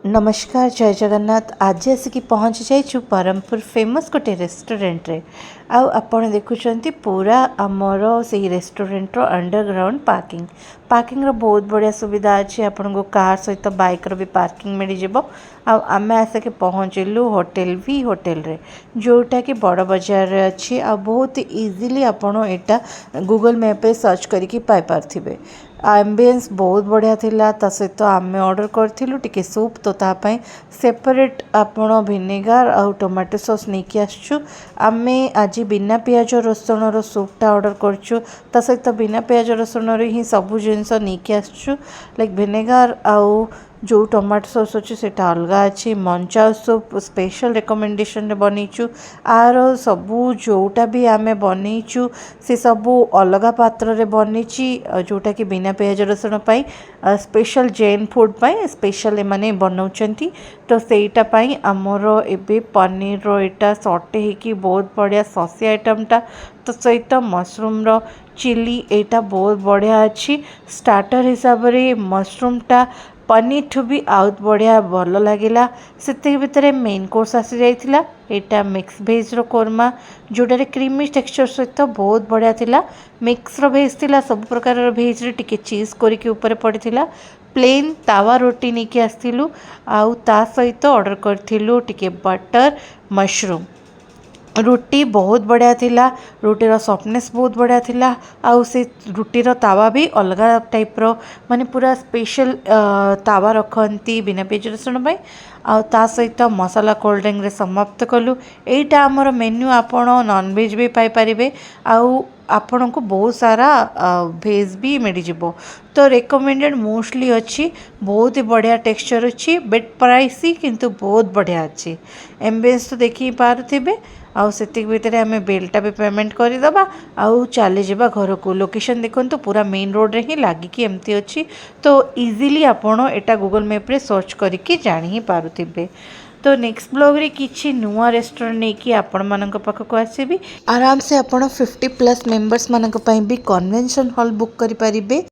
नमस्कार जय जगन्नाथ। आज आसिक पहुँची जाइछु बरहमपुर फेमस गोटे रेस्टोरेंट रे। आपण देखुं पूरा आमर से रेस्टोरेंट रो अंडरग्राउंड पार्किंग रो बहुत बढ़िया सुविधा अच्छी। आपण को कार सहित बाइक रो भी पार्किंग मिल जिवो। आमे आसिक पहुँचलु होटेल भी होटेल रे जोटा कि बड़ बाजार रे अच्छी। बहुत इजीली आपण एटा गूगल मैप रे सर्च करके पाई पार्थिबे। एम्बियंस बहुत बढ़िया थिला। ता सहित आमे ऑर्डर करथिलु टिके सूप तो तापाई सेपरेट आपण विनेगार आ टोमेटो सॉस नहीं आसछु। आमे आज बिना पियाज रसुण रो सूपटा ऑर्डर करछु। ता सहित बिना पियाज रसुण रो ही सब जिनस नहीं आसछु। लाइक विनेगार आउ जो टोमेटो सॉस अच्छे से अलग अच्छी। मंचा सूप स्पेशल रिकमेंडेशन बनईचु। आर सबू जोटा भी आमे बनईचु से सबू अलग पात्र रे बनीची जोटा कि बिना पियाज रसुण पाई स्पेशल जैन फूड पाई स्पेशल एमाने बनाउचंती। तो सेटा पाई आमर एबे पनीर रो एटा सटे हेकी बहुत बढ़िया ससी आइटमटा। तो सहित मशरूम रो चिली एटा बहुत बढ़िया अच्छी। स्टार्टर हिसाब रे मशरूमटा पनीर ठू भी आउट बढ़िया भल लगिला। से भितर मेन कोर्स आसी जाइथिला एटा मिक्स भेज रो कोरमा जोटारे क्रीमी टेक्सचर सहित बहुत बढ़िया थिला। मिक्स रो भेज थिला सब प्रकार रो भेज रे टिके चीज करके ऊपर पड़िथिला। प्लेन तावा रोटी नहीं कि आसथिलु आउ ता सहित ऑर्डर करथिलु टिके बटर मशरूम। रुटी बहुत बढ़िया थिला। रुटीर सफ्टनेस बहुत बढ़िया थिला। आउ से रुटीर तावा भी अलग टाइप रो माने पूरा स्पेशल तावा रखती बिना पियाज रसुण पाई। आउ ता सहित मसाला कोल्ड ड्रिंक रे समाप्त कलु। एटा हमर मेन्यू आपण नॉन वेज भी पाई परिबे। आउ आपण को बहुत सारा भेज भी मिल जिवो। तो रेकमेंडेड मोस्टली अच्छी। बहुत ही बढ़िया टेक्सचर अच्छी बेट प्राइसी किंतु बहुत बढ़िया अच्छी। एम्बियंस तो देखी पारुथिबे। आउ सेतिक भितर आमे बिलटा भी पेमेंट करदबा आउ चली जावा घर को। लोकेशन देखो पूरा मेन रोड रे ही लागिकी एमती अच्छी। तो इजीली आपण एटा गूगल मैप रे सर्च करके जानी ही पारुथिबे। तो नेक्स्ट ब्लॉग रे किछि नुआ रेस्टोरेंट नहीं कि आपण मानक पाखक आसीबी। आराम से आपण 50+ मेंबर्स मानक पई भी कन्वेंशन हॉल बुक करि परिबे।